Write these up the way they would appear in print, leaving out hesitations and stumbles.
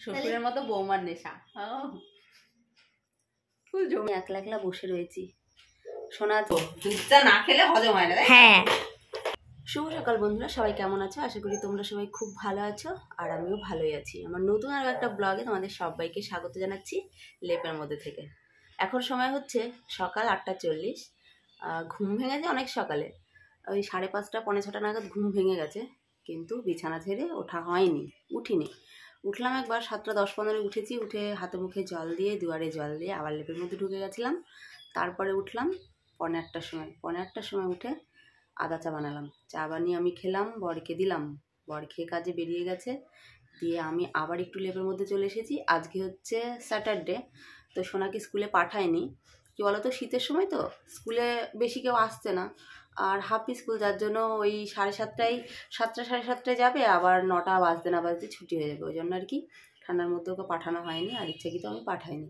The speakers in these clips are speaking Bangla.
শ্বশুরের মতো বৌমার নেশা। ফুল জমি একলা একলা বসে রয়েছি। শোনা তো দুধটা না খেলে হজম হয় না। হ্যাঁ। শুভ সকাল বন্ধুরা, সবাই কেমন আছো? আশা করি তোমরা সবাই খুব ভালো আছো, আর আমিও ভালোই আছি। আমার নতুন আরো একটা ব্লগে তোমাদের সবাইকে স্বাগত জানাচ্ছি লেপের মধ্যে থেকে। এখন সময় হচ্ছে সকাল 8:40। ঘুম ভেঙেছে অনেক সকালে, ওই 5:30 পৌনে 6টা নাগাদ ঘুম ভেঙে গেছে, কিন্তু বিছানা ছেড়ে ওঠা হয়নি, উঠিনি। উঠলাম একবার 7:10-15 উঠেছি, উঠে হাতে মুখে জল দিয়ে, দুয়ারে জল দিয়ে আবার লেপের মধ্যে ঢুকে গেছিলাম। তারপরে উঠলাম পৌনে 8টার সময়। পৌনে 8টার সময় উঠে আদা চা বানালাম, চা বানিয়ে আমি খেলাম, বরকে দিলাম। বর খেয়ে কাজে বেরিয়ে গেছে, দিয়ে আমি আবার একটু লেপের মধ্যে চলে এসেছি। আজকে হচ্ছে স্যাটারডে, তো সোনাকে স্কুলে পাঠাইনি। কি বলো তো, শীতের সময় তো স্কুলে বেশি কেউ আসছে না, আর হাফ স্কুল, যার জন্য ওই 7:30টায় 7টা 7:30টায় যাবে, আবার 9টা বাজতে না বাজতে ছুটি হয়ে যাবে। ওই জন্য আর কি ঠান্ডার মধ্যে ওকে পাঠানো হয়নি, আর ইচ্ছাকৃত আমি পাঠাইনি।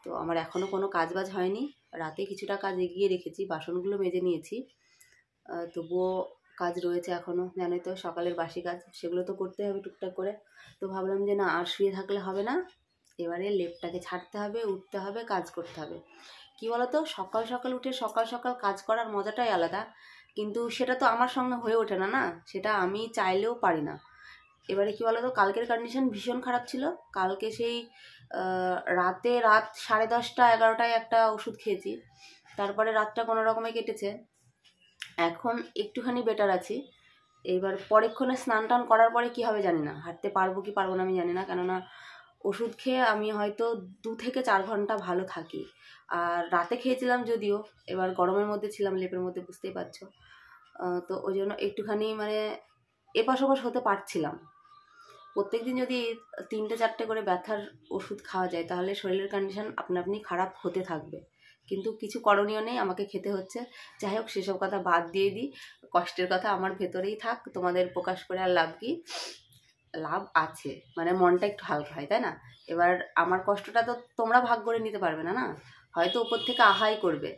তো আমার এখনও কোনো কাজবাজ হয়নি, রাতে কিছুটা কাজ এগিয়ে রেখেছি, বাসনগুলো মেজে নিয়েছি, তবুও কাজ রয়েছে এখনও। জানোই তো সকালের বাসি কাজ, সেগুলো তো করতে হবে টুকটাক করে। তো ভাবলাম যে না, আর শুয়ে থাকলে হবে না, এবারে লেপটাকে ছাড়তে হবে, উঠতে হবে, কাজ করতে হবে। কি বলতো, সকাল সকাল উঠে সকাল সকাল কাজ করার মজাটাই আলাদা, কিন্তু সেটা তো আমার সঙ্গে হয়ে ওঠে না, না সেটা আমি চাইলেও পারি না। এবারে কি বলতো, কালকের কন্ডিশন ভীষণ খারাপ ছিল। কালকে সেই রাত 10:30-11টায় একটা ওষুধ খেয়েছি, তারপরে রাতটা কোনো রকমে কেটেছে। এখন একটুখানি বেটার আছি। এইবার পরেক্ষণে স্নান টান করার পরে কি হবে জানি না, হাঁটতে পারবো কি পারবো না আমি জানি না, কেননা ওষুধ খেয়ে আমি হয়তো 2 থেকে 4 ঘন্টা ভালো থাকি। আর রাতে খেয়েছিলাম যদিও, এবার গরমের মধ্যে ছিলাম, লেপের মধ্যে, বুঝতেই পারছো। তো ওই জন্য একটুখানি মানে এপাশ ওপাশ হতে পারছিলাম। প্রত্যেকদিন যদি 3-4টে করে ব্যথার ওষুধ খাওয়া যায়, তাহলে শরীরের কন্ডিশন আপনা আপনি খারাপ হতে থাকবে, কিন্তু কিছু করণীয় নেই, আমাকে খেতে হচ্ছে। যাই হোক, সেসব কথা বাদ দিয়ে দিই, কষ্টের কথা আমার ভেতরেই থাক, তোমাদের প্রকাশ করে আর লাভ কি? লাভ আছে, মানে মনটা একটু হালকা হয়, তাই না? এবার আমার কষ্টটা তো তোমরা ভাগ করে নিতে পারবে না, না হয়তো উপর থেকে আহাই করবে।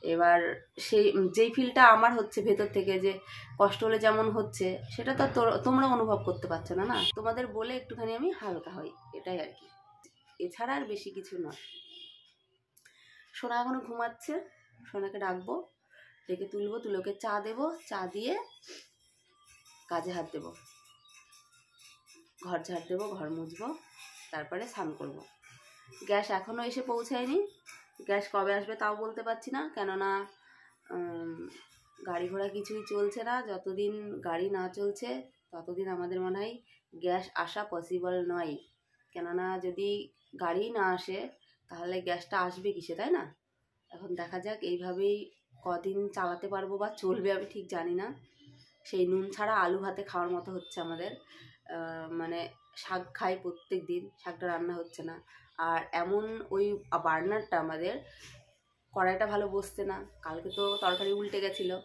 এবার সেই যেই ফিলটা আমার হচ্ছে ভেতর থেকে, যে কষ্ট হলে যেমন হচ্ছে, সেটা তো তোমরা অনুভব করতে পারছো না, না তোমাদের বলে একটুখানি আমি হালকা হই, এটাই আর কি, এছাড়া আর বেশি কিছু নয়। সোনা এখনো ঘুমাচ্ছে, সোনাকে ডাকবো, ডেকে তুলবো, তুলে ওকে চা দেবো, চা দিয়ে কাজে হাত দেবো, ঘর ঝাড় দেবো, ঘর মুছবো, তারপরে স্নান করবো। গ্যাস এখনও এসে পৌঁছায়নি, গ্যাস কবে আসবে তাও বলতে পারছি না, কেননা গাড়ি ঘোড়া কিছুই চলছে না। যতদিন গাড়ি না চলছে ততদিন আমাদের মনে হয় গ্যাস আসা পসিবল নয়, কেননা যদি গাড়ি না আসে তাহলে গ্যাসটা আসবে কিসে, তাই না? এখন দেখা যাক, এইভাবেই কদিন চালাতে পারবো বা চলবে আমি ঠিক জানি না। সেই নুন ছাড়া আলু ভাতে খাওয়ার মতো হচ্ছে আমাদের, মানে শাক খাই প্রত্যেক দিন, শাকটা রান্না হচ্ছে না। আর এমন ওই বার্নারটা আমাদের, কড়াইটা ভালো বসছে না। কালকে তো তরকারি উল্টে গেছিলো,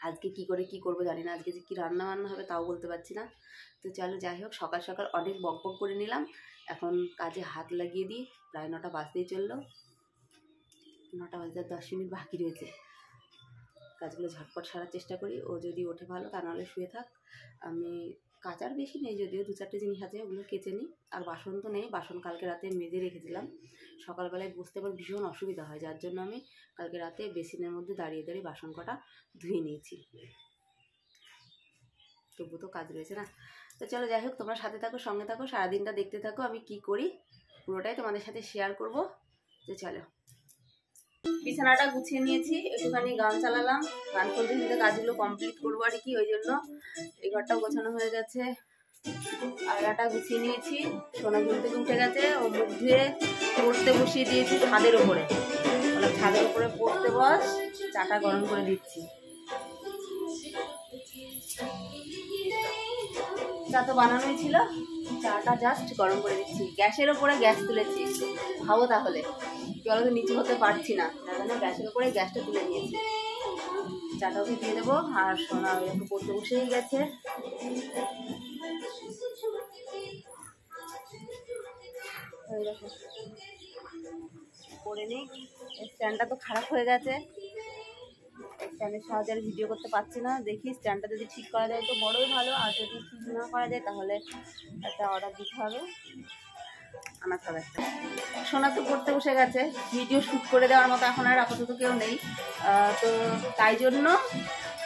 আজকে কি করে কি করবো জানি না, আজকে যে কী রান্না বান্না হবে তাও বলতে পারছি না। তো চলো, যাই হোক, সকাল সকাল অনেক বক বক করে নিলাম, এখন কাজে হাত লাগিয়ে দিই। প্রায় 9টা বাজতেই চললো, 9টা বাজতে 10 মিনিট বাকি রয়েছে। কাজগুলো ঝটপট সারার চেষ্টা করি, ও যদি ওঠে ভালো, তা নাহলে শুয়ে থাক। আমি কাচার বেশি নেই, যদিও 2-4টে জিনিস আছে, ওগুলো কেচে নিই। আর বাসন তো নেই, বাসন কালকে রাতে মেজে রেখেছিলাম, সকালবেলায় বুঝতে আমার ভীষণ অসুবিধা হয়, যার জন্য আমি কালকে রাতে বেসিনের মধ্যে দাঁড়িয়ে দাঁড়িয়ে বাসন কটা ধুয়ে নিয়েছি। তবু তো কাজ রয়েছে না। তো চলো, যাই হোক, তোমরা সাথে থাকো, সঙ্গে থাকো, সারাদিনটা দেখতে থাকো, আমি কি করি পুরোটাই তোমাদের সাথে শেয়ার করব। তো চলো, বিছানাটা গুছিয়ে নিয়েছি, একটুখানি গান চালালাম, গান করতে করতে কাজগুলো কমপ্লিট করবো আর কি, ওই জন্য এই ঘরটাও গোছানো হয়ে গেছে, আয়নাটা গুছিয়ে নিয়েছি। সোনা ঘুম থেকে উঠে গেছে, ও মুখ ধুয়ে পড়তে বসিয়ে দিয়েছি ছাদের ওপরে, বললাম ছাদের ওপরে পড়তে বস, চাটা গরম করে দিচ্ছি। চা তো বানানোই ছিল, চাটা জাস্ট গরম করে দিচ্ছি। গ্যাসের ওপরে গ্যাস তুলেছি, ভাবো তাহলে, কি বলতো, নিচু হতে পারছি না, তার জন্য গ্যাসের ওপরে গ্যাসটা তুলে নিয়েছি। চাটা ওকে দিয়ে দেবো, আর সোনা একটু পড়তে বসেই গেছে। করে নিই, স্ট্যান্ডটা তো খারাপ হয়ে গেছে, স্ট্যান্ডের সাহায্যে আর ভিডিও করতে পারছি না। দেখি স্ট্যান্ডটা যদি ঠিক করা যায় তো বড়ই ভালো, আর যদি ঠিক না করা যায় তাহলে একটা অর্ডার দিতে হবে, আনাতে হবে একটা। সোনা তো পড়তে বসে গেছে, ভিডিও শ্যুট করে দেওয়ার মতো এখন আর আপাতত কেউ নেই, তো তাই জন্য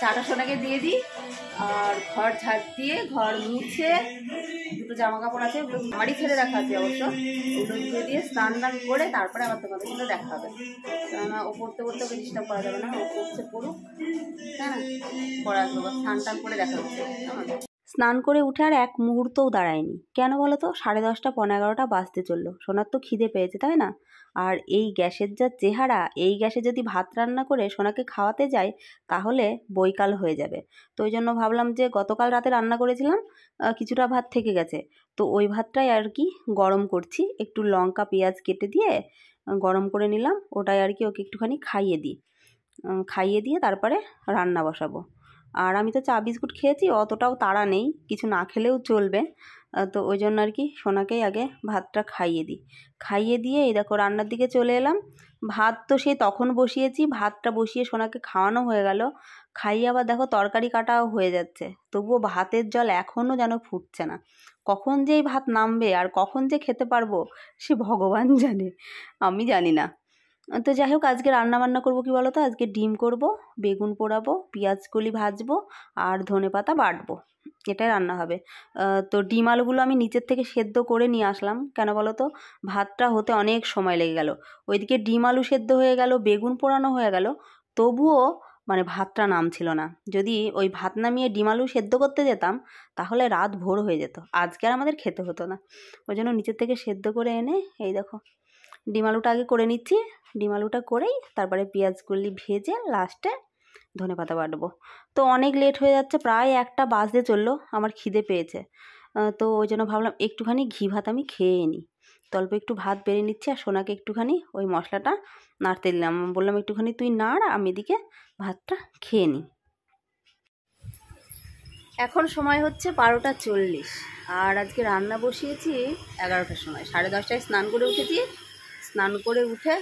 চাটা সোনাকে দিয়ে দিই। আর ঘর ঝাড় দিয়ে ঘর মুছে, দুটো জামা কাপড় আছে ওগুলো আমারই ছেড়ে রাখা আছে অবশ্য, ওগুলো ধুয়ে দিয়ে স্নান টান করে তারপরে আবার তোমাদের সঙ্গে দেখা হবে। কেননা ও পড়তে পড়তে ওকে ডিস্টার্ব করা যাবে না, ও পড়ছে পড়ুক, হ্যাঁ পড়া আসবো, স্নান টান করে দেখা হচ্ছে। স্নান করে উঠে আর এক মুহূর্তও দাঁড়ায়নি। কেন বলো তো, 10:30 পৌনে 11টা বাজতে চললো। সোনার তো খিদে পেয়েছে তাই না, আর এই গ্যাসের যা চেহারা, এই গ্যাসে যদি ভাত রান্না করে সোনাকে খাওয়াতে যাই তাহলে বৈকাল হয়ে যাবে। তো ওই জন্য ভাবলাম যে গতকাল রাতে রান্না করেছিলাম, কিছুটা ভাত থেকে গেছে, তো ওই ভাতটাই আর কি গরম করছি, একটু লঙ্কা পেঁয়াজ কেটে দিয়ে গরম করে নিলাম, ওটাই আর কি ওকে একটুখানি খাইয়ে দিয়ে তারপরে রান্না বসাবো। আর আমি তো চা বিস্কুট খেয়েছি, অতটাও তাড়া নেই, কিছু না খেলেও চলবে, তো ওই জন্য আর কি সোনাকেই আগে ভাতটা খাইয়ে দিয়ে এই দেখো রান্নার দিকে চলে এলাম। ভাত তো সেই তখন বসিয়েছি, ভাতটা বসিয়ে সোনাকে খাওয়ানো হয়ে গেল, খাইয়ে আবার দেখো তরকারি কাটাও হয়ে যাচ্ছে, তবুও ভাতের জল এখনও যেন ফুটছে না। কখন যে এই ভাত নামবে আর কখন যে খেতে পারবো সে ভগবান জানে, আমি জানি না। তো যাই হোক, আজকে রান্নাবান্না করবো কি বলো তো, আজকে ডিম করব, বেগুন পোড়াবো, পেঁয়াজকলি ভাজবো আর ধনেপাতা বাটবো, এটাই রান্না হবে। তো ডিম আলুগুলো আমি নিচের থেকে সেদ্ধ করে নিয়ে আসলাম, কেন বলো তো, ভাতটা হতে অনেক সময় লেগে গেল, ওইদিকে ডিম আলু সেদ্ধ হয়ে গেল, বেগুন পোড়ানো হয়ে গেল, তবুও মানে ভাতটা নামছিল না। যদি ওই ভাত নামিয়ে ডিম আলু সেদ্ধ করতে যেতাম তাহলে রাত ভোর হয়ে যেত, আজকে আর আমাদের খেতে হতো না। ওই জন্য নিচের থেকে সেদ্ধ করে এনে এই দেখো ডিম আলুটা আগে করে নিচ্ছি, ডিম আলুটা করেই তারপরে পেঁয়াজগুলি ভেজে লাস্টে ধনেপাতা বাটবো। তো অনেক লেট হয়ে যাচ্ছে, প্রায় 1টা বাজতে চললো, আমার খিদে পেয়েছে, তো ওই জন্য ভাবলাম একটুখানি ঘি ভাত আমি খেয়ে নিই। তো অল্প একটু ভাত বেড়ে নিচ্ছি আর সোনাকে একটুখানি ওই মশলাটা নাড়তে দিলাম, বললাম একটুখানি তুই নাড়, আমি এদিকে ভাতটা খেয়ে নিই। এখন সময় হচ্ছে 12:40, আর আজকে রান্না বসিয়েছি 11টার সময়, 10:30টায় স্নান করে উঠেছি, স্নান করে উঠে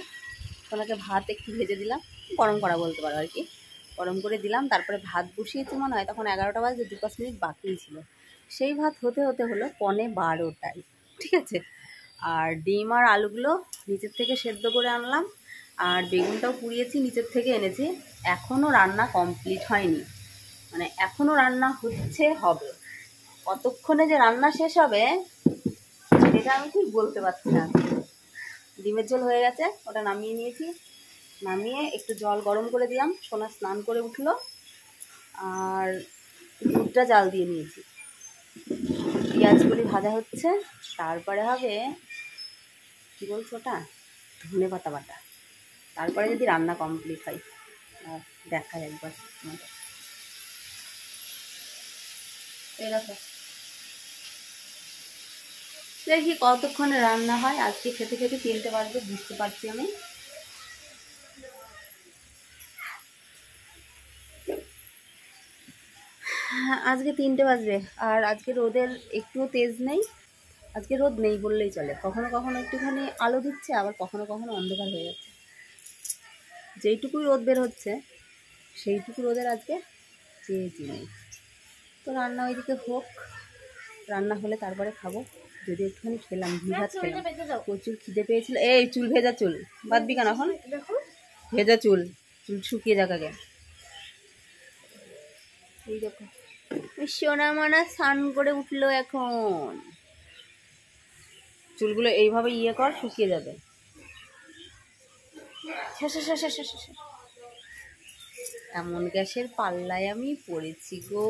ওনাকে ভাত একটু ভেজে দিলাম, গরম করা বলতে পারো আর কি, গরম করে দিলাম, তারপরে ভাত বসিয়েছি মনে হয় তখন 11টা বাজে, 2-5 মিনিট বাকিই ছিল, সেই ভাত হতে হলো 11:45, ঠিক আছে। আর ডিম আর আলুগুলো নিচের থেকে সেদ্ধ করে আনলাম, আর বেগুনটাও পুড়িয়েছি নিচের থেকে এনেছি, এখনও রান্না কমপ্লিট হয়নি, মানে এখনও রান্না হবে, কতক্ষণে যে রান্না শেষ হবে সেটা আমি ঠিক বলতে পারছি না। ডিমের ঝোল হয়ে গেছে, ওটা নামিয়ে নিয়েছি, নামিয়ে একটু জল গরম করে দিলাম, সোনা স্নান করে উঠলো, আর দুধটা জাল দিয়ে নিয়েছি, পেঁয়াজগুলি ভাজা হচ্ছে, তারপরে হবে কী বলছো ওটা, ধনেপাতা বাটা, তারপরে যদি রান্না কমপ্লিট হয় দেখাই একবার আমাদের। এরকম দেখি কতক্ষণে রান্না হয়, আজকে খেতে খেতে 3টে বাজবে বুঝতে পারছি আমি। আজকে 3টে বাজবে, আর আজকে রোদের একটুও তেজ নেই, আজকে রোদ নেই বললেই চলে, কখনো কখনো একটুখানি আলো দিচ্ছে, আবার কখনো কখনো অন্ধকার হয়ে যাচ্ছে, যেইটুকুই রোদ বের হচ্ছে সেইটুকু রোদের আজকে চেয়েছি নেই। তো রান্না ওইদিকে হোক, রান্না হলে তারপরে খাবো, যদি একটুখানি খেলাম, ঘি ভাত খেলাম, প্রচুর খিদে পেয়েছিল। এই চুল ভেজা চুল বাঁধবি কেন এখন, ভেজা চুল শুকিয়ে যাক আগে। এই দেখো সোনা মানা স্নান করে উঠলো, এখন চুলগুলো এইভাবে ইয়ে কর, শুকিয়ে যাবে। এমন গ্যাসের পাল্লায় আমি পড়েছি গো,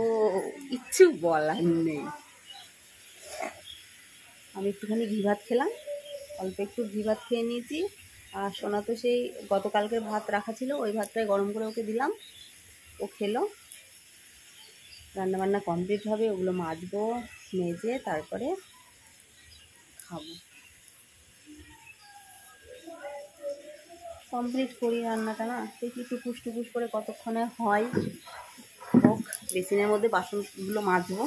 কিচ্ছু বলার নেই। আমি একটুখানি ঘি ভাত খেলাম, অল্প একটু ঘি ভাত খেয়ে নিয়েছি, আর সোনা তো সেই গতকালকের ভাত রাখা ছিল, ওই ভাতটাই গরম করে ওকে দিলাম, ও খেলো। রান্নাবান্না কমপ্লিট হবে, ওগুলো মাজবো, মেজে তারপরে খাবো, কমপ্লিট করি রান্নাটা, না দেখি টুকুস করে কতক্ষণে হয় হোক, বেসিনের মধ্যে বাসনগুলো মাজবো।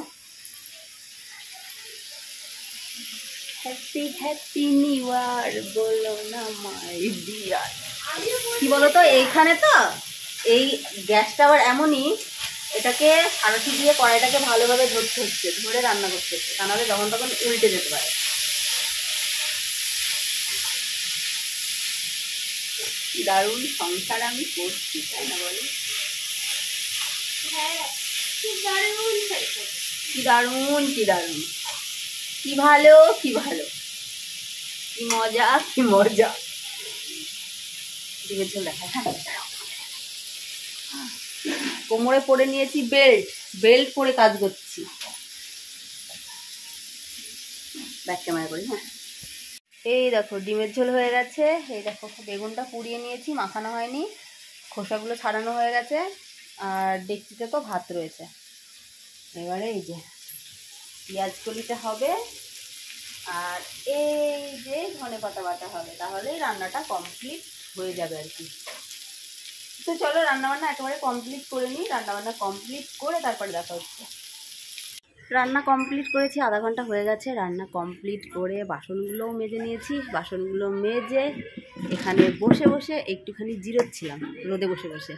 হ্যাপি নিউ ইয়ার বলো না মাই ডিয়ার, কি বলো তো, এইখানে তো এই গ্যাসটা আবার এমনই, এটাকে সারথি দিয়ে কড়াইটাকে ভালোভাবে ধরতে হচ্ছে, ধরে রান্না করতে হচ্ছে, তা নাহলে যখন তখন উল্টে যেতে পারে। দারুণ সংসার আমি করছি, তাই না বলি? কি দারুণ কি দারুণ কি দারুণ, কি ভালো কি ভালো, কি মজা কি মজা। দিকে চলে কোমরে পরে নিয়েছি বেল্ট, বেল্ট পরে কাজ করছি। ব্যাক ক্যামেরা করি। হ্যাঁ, এই দেখো ডিমের ঝোল হয়ে গেছে। এই দেখো বেগুনটা পুড়িয়ে নিয়েছি, মাখানো হয়নি, খোসাগুলো ছাড়ানো হয়ে গেছে। আর ডেকচিতে তো ভাত রয়েছে। এবারে এই যে পেঁয়াজ কলিটা হবে, আর এই যে ধনেপাতা বাটা হবে, তাহলেই রান্নাটা কমপ্লিট হয়ে যাবে আর কি। তো চলো রান্নাবান্না একেবারে কমপ্লিট করে নিই। রান্নাবান্না কমপ্লিট করে তারপরে দেখা হচ্ছে। রান্না কমপ্লিট করেছি, আধা ঘন্টা হয়ে গেছে। রান্না কমপ্লিট করে বাসনগুলোও মেজে নিয়েছি। বাসনগুলো মেজে এখানে বসে বসে একটুখানি জিরোচ্ছিলাম, রোদে বসে বসে।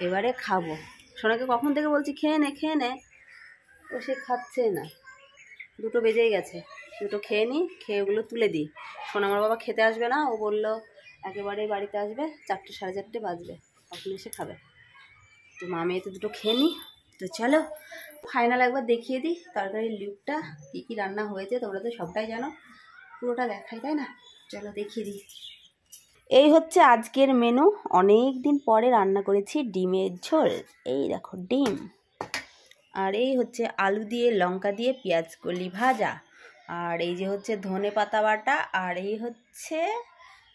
এবারে খাবো। সোনাকে কখন থেকে বলছি খেয়ে নে খেয়ে নে, ও সে খাচ্ছে না। 2টো বেজেই গেছে, 2টো খেয়ে নিই, খেয়ে ওগুলো তুলে দিই। সোনা আমার বাবা খেতে আসবে না, ও বললো একেবারেই বাড়িতে আসবে 4টে সাড়ে 4টে বাজবে, তখন এসে খাবে। তো মা মেয়ে তো 2টো খেয়ে নিই। তো চলো ফাইনাল একবার দেখিয়ে দিই তরকারির লুকটা, কী কী রান্না হয়েছে। তোমরা তো সবটাই জানো, পুরোটা দেখাই, তাই না? চলো দেখিয়ে দিই। এই হচ্ছে আজকের মেনু। অনেক দিন পরে রান্না করেছি ডিমের ঝোল। এই দেখো ডিম, আর এই হচ্ছে আলু দিয়ে লঙ্কা দিয়ে পেঁয়াজ কলি ভাজা, আর এই যে হচ্ছে ধনেপাতা বাটা, আর এই হচ্ছে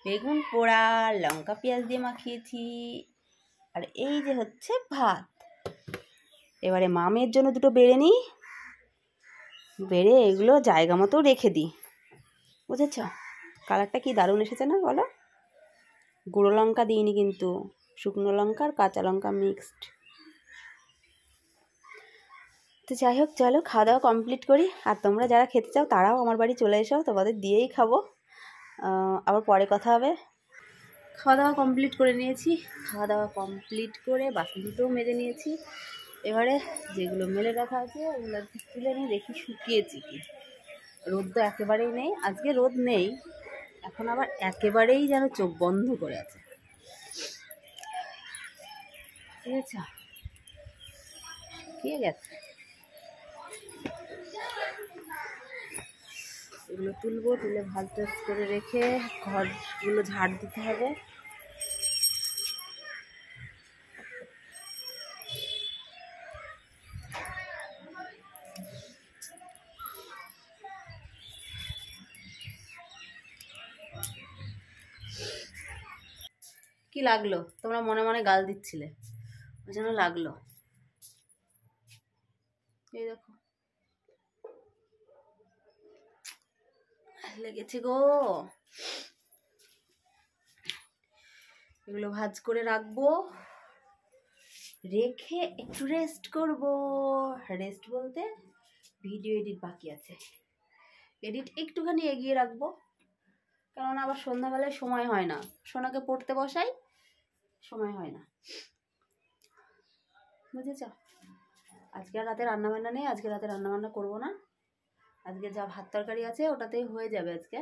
বেগুন পোড়া লঙ্কা পেঁয়াজ দিয়ে মাখিয়েছি, আর এই যে হচ্ছে ভাত। এবারে মামের জন্য 2টো বেড়ে নিই, বেড়ে এগুলো জায়গা মতো রেখে দিই। বুঝেছ? কালারটা কি দারুণ এসেছে না বলো? গুঁড়ো লঙ্কা দিইনি কিন্তু, শুকনো লঙ্কা আর কাঁচা লঙ্কা মিক্সড। তো যাই হোক, চলো খাওয়া দাওয়া কমপ্লিট করি। আর তোমরা যারা খেতে চাও তারাও আমার বাড়ি চলে এসো, তোমাদের দিয়েই খাবো। আবার পরে কথা হবে। খাওয়া দাওয়া কমপ্লিট করে নিয়েছি। খাওয়া দাওয়া কমপ্লিট করে বাসন দুটোও মেজে নিয়েছি। এবারে যেগুলো মেলে রাখা আছে ওগুলো তুলে নিয়ে দেখি শুকিয়েছি কি। রোদ তো একেবারেই নেই, আজকে রোদ নেই। এখন আবার একেবারেই যেন চোখ বন্ধ করে আছে, ঠিক আছে? শুকিয়ে গেছে। এগুলো তুলবো, তুলে ভাজ টাজ করে রেখে ঘরগুলো ঝাড় দিতে হবে। কি লাগলো? তোমরা মনে মনে গাল দিচ্ছিলে, ওই জন্য লাগলো। এই দেখো লেগেছে গো। এগুলো ভাজ করে রাখবো, রেখে একটু রেস্ট করব। রেস্ট বলতে ভিডিও এডিট বাকি আছে, এডিট একটুখানি এগিয়ে রাখবো, কারণ আবার সন্ধ্যাবেলায় সময় হয় না। সোনাকে পড়তে বসাই, সময় হয় না, বুঝেছ? আজকে আর রাতে রান্নাবান্না নেই, আজকে রাতে রান্নাবান্না করবো না। আজকে যা ভাত তরকারি আছে ওটাতেই হয়ে যাবে। আজকে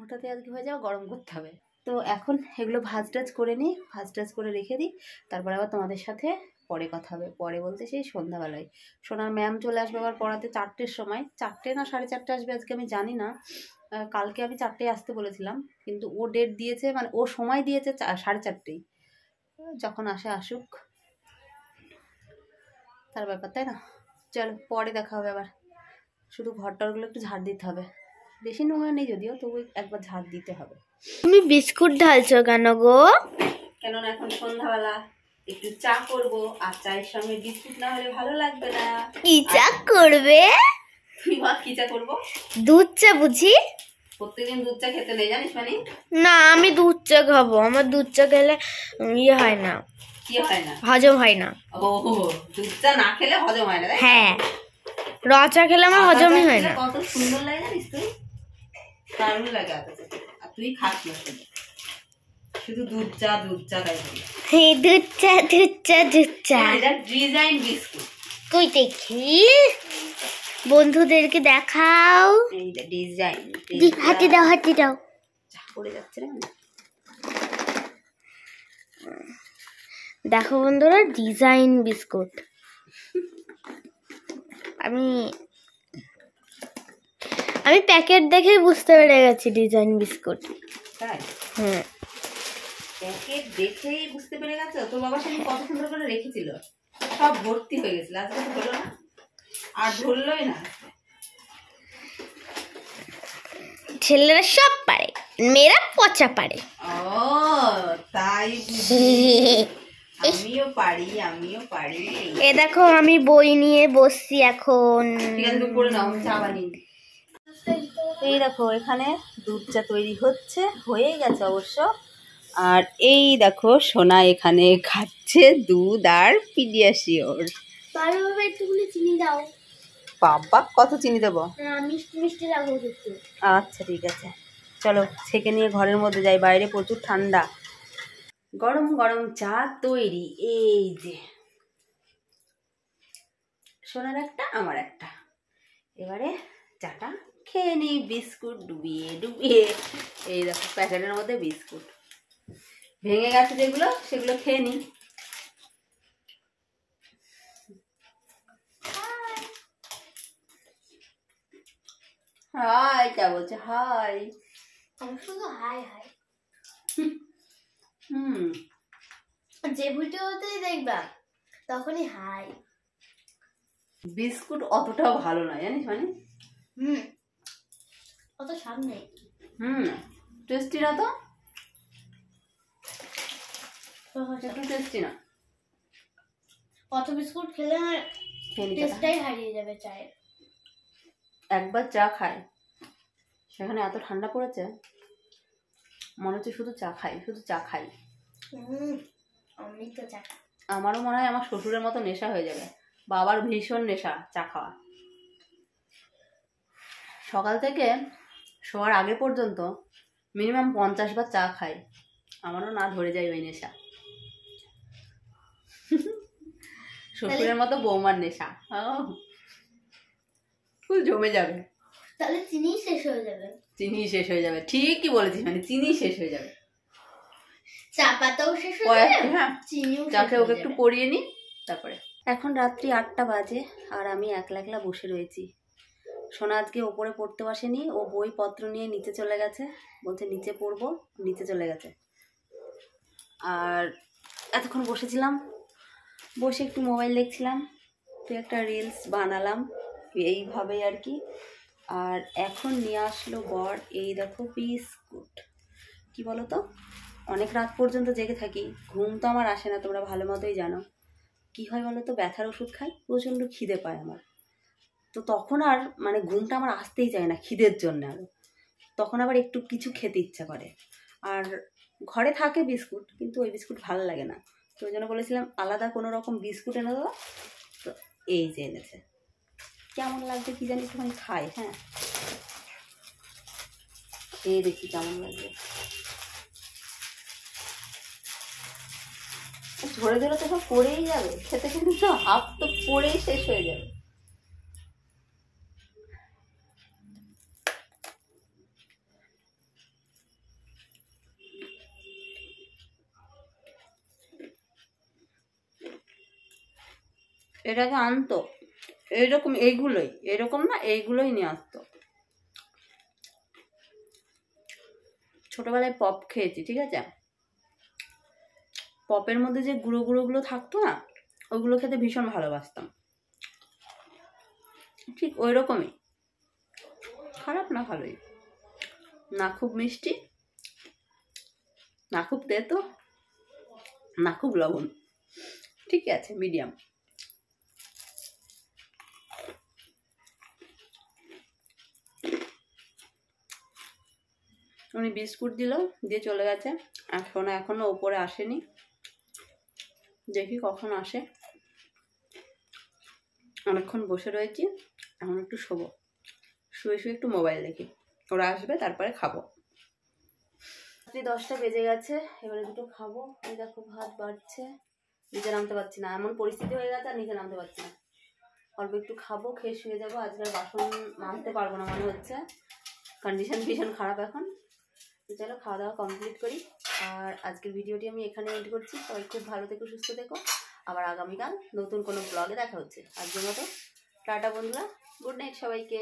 ওটাতে আজকে হয়ে যাবে, গরম করতে হবে। তো এখন এগুলো ভাজ টাজ করে নিই, ভাজ টাজ করে রেখে দিই, তারপরে আবার তোমাদের সাথে পরে কথা হবে। পরে বলতে সেই সন্ধ্যাবেলায় সোনার ম্যাম চলে আসবে আবার পড়াতে 4টের সময়। 4টে না 4:30 আসবে আজকে, আমি জানি না। কালকে আমি 4টে আসতে বলেছিলাম, কিন্তু ও ডেট দিয়েছে, মানে ও সময় দিয়েছে 4:30। যখন আসে আসুক, তার ব্যাপার, তাই না? চলো পরে দেখা হবে। আবার শুধু ঘরটারগুলো একটু ঝাড় দিতে হবে, বেশি নোংরা নেই যদিও, তবু একবার ঝাড় দিতে হবে। তুমি বিস্কুট ঢালছো কেন গো? কেননা এখন সন্ধ্যাবেলা একটু চা করব, আর চায়ের সঙ্গে বিস্কুট না হলে ভালো লাগবে না। কি চা করবে? তুই বল কি চা করবো? দুধ চা বুঝি? প্রত্যেকদিন দুধ চা খেতে নেই, জানিস? মানে না, আমি দুধ চা খাবো। আমার দুধ চা খেলে ইয়ে হয় না, কি হয় না? হজম হয় না। ও, দুধ চা না খেলে হজম হয় না? হ্যাঁ, র চা খেলে আমার হজমই হয় না। কত সুন্দর লাগে জানিস তুই, দারুণ লাগে। আর তুই খাস না, শুধু দুধ চা তাই বলি। হ্যাঁ, দুধ চা। এটা ডিজাইন বিস্কুট। কই দেখি, বন্ধুদেরকে দেখাও। এইটা ডিজাইন। হাতে দাও। পড়ে যাচ্ছে না। দেখো বন্ধুরা, ডিজাইন বিস্কুট। আমি প্যাকেট দেখেই বুঝতে পেরে গেছি ডিজাইন বিস্কুট। তাই? হ্যাঁ, প্যাকেট দেখেই বুঝতে পেরে গেছো? তোর বাবা সেদিন কত সুন্দর করে রেখেছিল, সব ভর্তি হয়ে গেছিল। আজকে তো হলো না, আর ধরলই না। ছেলেরা সব পারে, মেয়েরা পচা পারে। ও তাই আমিও পারি। এ দেখো, আমি বই নিয়ে বসছি এখন। ঠিক আছে, তুমি পড়ে নাও, চা বানিয়ে। এই দেখো, এখানে দুধ চা তৈরি হয়ে গেছে অবশ্য। আর এই দেখো সোনা এখানে খাচ্ছে দুধ আর পিডিয়াশিওর। একটুখানি চিনি দাও। বাবা, কত চিনি দেবো? মিষ্টি লাগবে একটু। আচ্ছা ঠিক আছে, চলো ছেঁকে নিয়ে ঘরের মধ্যে যাই, বাইরে প্রচুর ঠান্ডা। গরম গরম চা তৈরি। এই যে সোনার একটা, আমার একটা। এবারে চাটা খেয়ে নিই বিস্কুট ডুবিয়ে। এই দেখো প্যাকেটের মধ্যে বিস্কুট ভেঙে গেছে, সেগুলো খেয়ে নিই। হাই তা বলছে, হাই। শুধু হাই। যে ভিডিওতেই দেখবা তখনই হাই। বিস্কুট অতটাও ভালো নয়, জানিস মানে। অত স্বাদ নেই। টেস্টি না তো, একটু টেস্টি না। কত বিস্কুট খেলে টেস্টটাই হারিয়ে যাবে চায়ের। একবার চা খাই, সেখানে এত ঠান্ডা পড়েছে, মনে হচ্ছে শুধু চা খাই। আমারও মনে হয় আমার শ্বশুরের মতো নেশা হয়ে যাবে। বাবার ভীষণ নেশা চা খাওয়া। সকাল থেকে শোয়ার আগে পর্যন্ত মিনিমাম 50 বার চা খাই। আমারও না ধরে যায় ওই নেশা। শ্বশুরের মতো বৌমার নেশা ফুল জমে যাবে। তাহলে চিনি শেষ হয়ে যাবে। ঠিকই বলেছিস, মানে চিনি শেষ হয়ে যাবে, চা পাতাও শেষ হয়ে যাবে। হ্যাঁ, চিনিও চাকে ওকে একটু পরিয়ে নি। তারপরে এখন রাত্রি 8টা বাজে, আর আমি একলা বসে রয়েছি। সোনা আজকে ওপরে পড়তে বসেনি, ও বইপত্র নিয়ে নিচে চলে গেছে, বলছে নিচে পড়বো, নিচে চলে গেছে। আর এতক্ষণ বসেছিলাম, বসে একটু মোবাইল দেখছিলাম, তো একটা রিলস বানালাম এইভাবেই আর কি। আর এখন নিয়ে আসলো বর, এই দেখো বিস্কুট। কি বলো তো, অনেক রাত পর্যন্ত জেগে থাকি, ঘুম তো আমার আসে না, তোমরা ভালো মতোই জানো। কি হয় বলো তো, ব্যথার ওষুধ খাই, প্রচণ্ড খিদে পায় আমার, তো তখন আর মানে ঘুমটা আমার আসতেই চায় না খিদের জন্য। আরও তখন আবার একটু কিছু খেতে ইচ্ছা করে। আর ঘরে থাকে বিস্কুট, কিন্তু ওই বিস্কুট ভালো লাগে না, তো ওই জন্য বলেছিলাম আলাদা কোনো রকম বিস্কুট এনে দেবো। তো এই যে এনেছে, কেমন লাগছে কি জানি, একটুখানি খাই। হ্যাঁ, খেয়ে দেখি কেমন লাগবে। ঝরে তো সব পড়েই যাবে, খেতে তো হাফ তো পড়েই শেষ হয়ে যাবে। এটাকে আনতো এইরকম, এরকম না, এইগুলোই নিয়ে আসতো। ছোটবেলায় পপ খেয়েছি, ঠিক আছে, পপের মধ্যে যে গুঁড়োগুলো থাকতো না, ওইগুলো খেতে ভীষণ ভালোবাসতাম। ঠিক ওই রকমই, খারাপ না, ভালোই, না খুব মিষ্টি, না খুব তেতো, না খুব লবণ, ঠিক আছে, মিডিয়াম। উনি বিস্কুট দিল, দিয়ে চলে গেছে। এখনো ওপরে আসেনি, দেখি কখন আসে। অনেকক্ষণ বসে রয়েছি, এখন একটু শোবো, শুয়ে একটু মোবাইল দেখি, ওরা আসবে তারপরে খাবো। রাত্রি 10টা বেজে গেছে, এবারে দুটো খাবো। এই দেখো ভাত বাড়ছে, নিচে নামতে পারছি না, এমন পরিস্থিতি হয়ে গেছে আর নিচে নামতে পারছি না। অল্প একটু খাবো, খেয়ে শুয়ে যাবো। আজকে বাসন মাজতে পারবো না মনে হচ্ছে, কন্ডিশন ভীষণ খারাপ এখন। চলো খাওয়া দাওয়া কমপ্লিট করি। আর আজকের ভিডিওটি আমি এখানে এন্ড করছি। সবাই খুব ভালো থেকো, সুস্থ থেকো। আবার আগামীকাল নতুন কোনো ব্লগে দেখা হচ্ছে। আজকের মতো টাটা বন্ধুরা, গুড নাইট সবাইকে।